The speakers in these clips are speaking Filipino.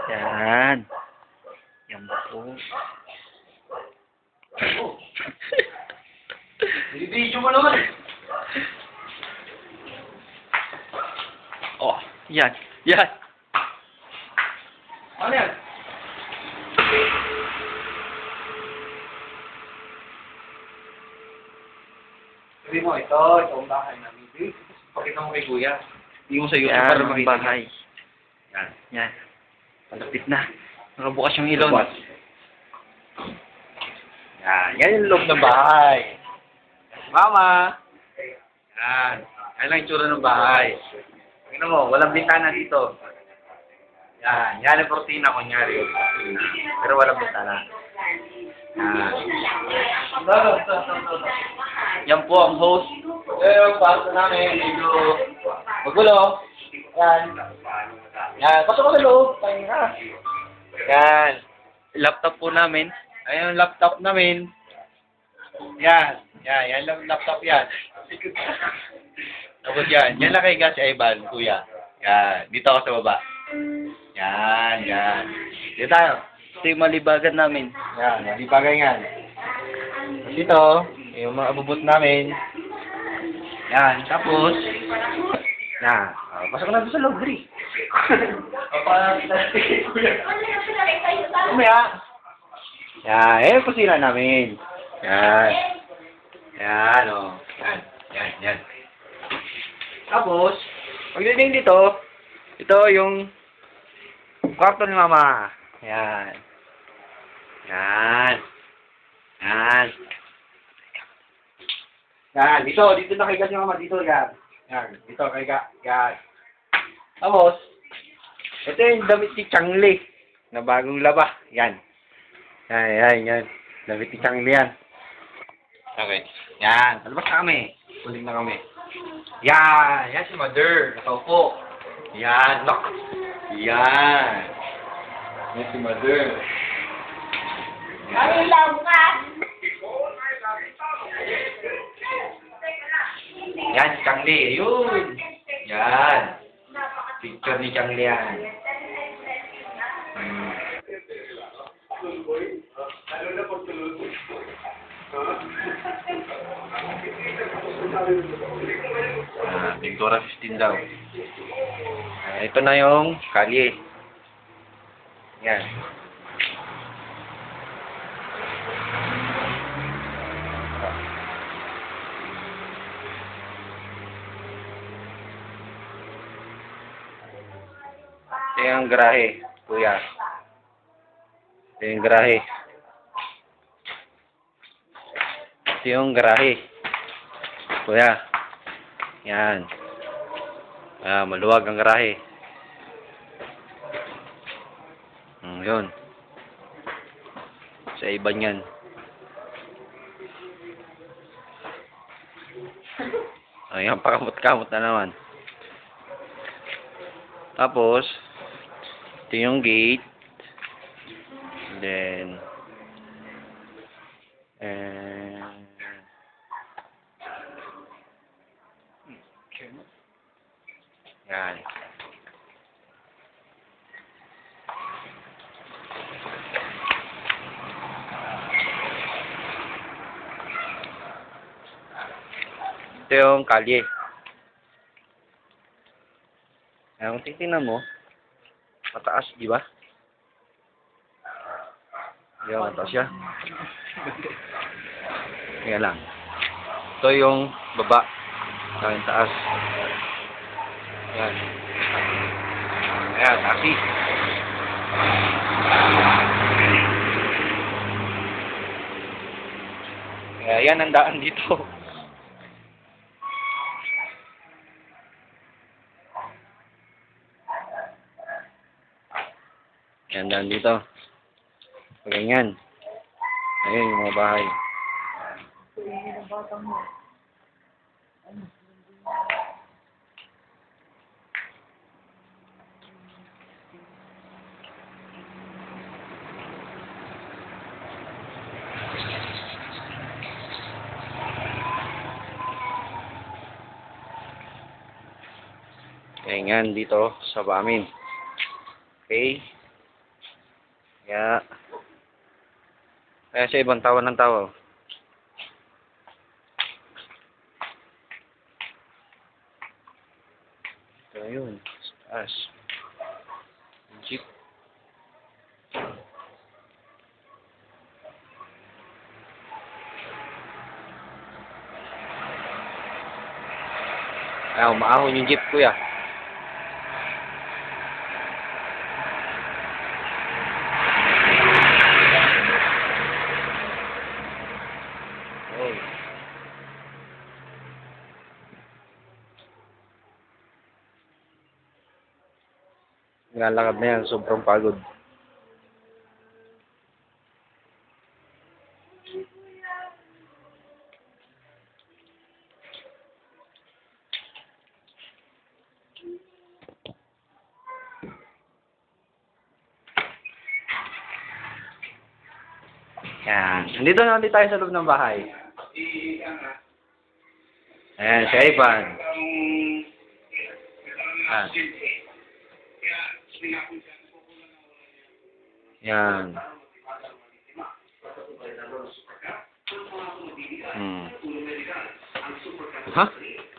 Yan. Yan po. Video mo naman. Oh, yan. Yan. Ano yan? Sabi mo, ito ang bahay namin. Pakita mo kay kuya. Hindi mo sa YouTube Yan para ang makita. bahay. Yan. Yan. Malapit na. Nakabukas yung ilaw. Bukas. Yan. Yan yung loob ng bahay. Mama! Yan. Yan lang yung tsura ng bahay. Tingnan mo, walang bintana dito. Yan. Yan ang protina, kunyari. Pero walang bintana. Yan. Yan po ang host. Yung baso namin, medyo magulo. Yan. Yan. Pasok ko sa loob. Tayo ka. Yan. Laptop po namin. Ayan yung laptop namin. Yan. Yan. Yan lang laptop yan. Tapos yan. Yan lang kay Gas Evan, kuya. Yan. Dito ako sa baba. Yan. Yan. Dito tayo. Ito yung malibagan namin. Yan. Di bagay nga. Dito, yung mga abubot namin. Yan. Tapos, yan. Pasok na doon sa loob, Dri. Kumaya. Yan. Eh, kusina namin. Yan. Yan, o. Yan. Yan. Yan. Tapos, pagdating dito, ito yung kwarto ni Mama. Yan. Yan. Yan. Yan. Dito na kay Gas yung Mama. Dito, yan. Yan. Dito kay Gas. Yan. Tapos, ito yung damit ni Changli na bagong laba. Yan. Yan, yan, yan. Damit ni Changli yan. Okay. Yan. Palabas na kami. Kuling na kami. Yan. Yan si Mother. Nakaupo. Yan. Nak. Yan. Yan si Mother. Ay, ilaw ka! Yan si Changli. Yun. Yan. Picture ni Changli yan. Pintura 15 daw. Ito na yung kalye. Yan. Ito yung garahe, kuya. Ito yung garahe. Ito yung garahe. Kuya. Yan. Maluwag ang garahe. Yun. Sa iba niyan. Ayan, pakamot-kamot na naman. Tapos, ito yung gate. Then, yan. Ito yung kalye. Kung titignan mo, mataas, di ba? Yan, mataas siya. Yan lang. Ito yung baba. Yung taas. Yan. Ayan, taxi. Kaya yan ang daan dito. Yan daan dito. Ganyan. Ayun yung mga bahay. Ganyan dito sa amin. Okay. Kaya siya ibang tawa ng tawa. Ito yun. Taas. Jeep. Ay, umaahon yung jeep, kuya. Oh. Nilalakad na yan, sobrang pagod. Yan. Nandito na ulit tayo sa loob ng bahay. Ayan, si Ivan. Ah. Yan. Ha?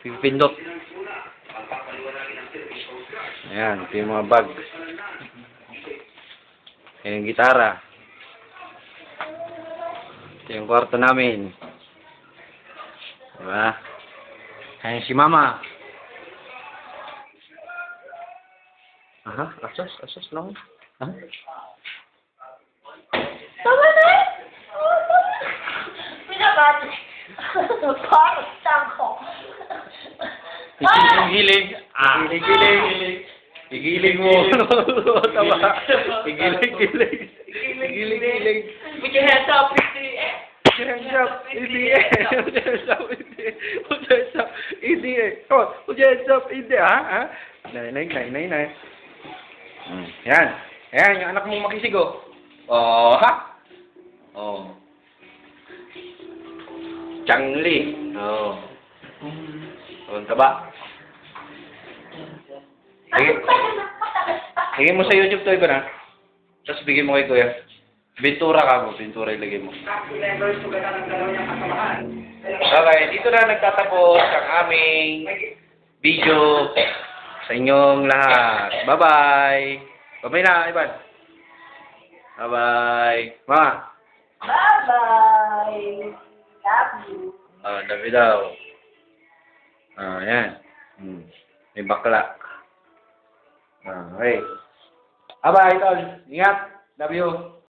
Pipindot. Ayan, ito yung mga bag. Ayan yung gitara. Ito yung kwarto namin. Diba? Ayan si Mama. Aha, asos lang. Ha? Tama na! Pinabati. Parang tangko. Gilig. Gigilig mo. Tama. Gigilig. Put your hands up, Christy. Hands up, EDA. Put your hands up, EDA. Come on, put your hands up, EDA, ha? Nay. Yan. Yan, yung anak mong makisig, oh. Oh, ha? Oh. Changli. Oh. Oh, taba. Lagay mo sa YouTube to, Ivan, ha? Tapos bigyan mo kay Kuya. Pintura ka mo, pintura ilagay mo. Okay, dito na nagtatapos ang aming video sa inyong lahat. Bye-bye! Bye-bye na, Ivan. Bye-bye. Ma. Bye-bye. Love you. Love you daw. Yan. May bakla. Okay. Bye-bye, tol. Ingat. Love you.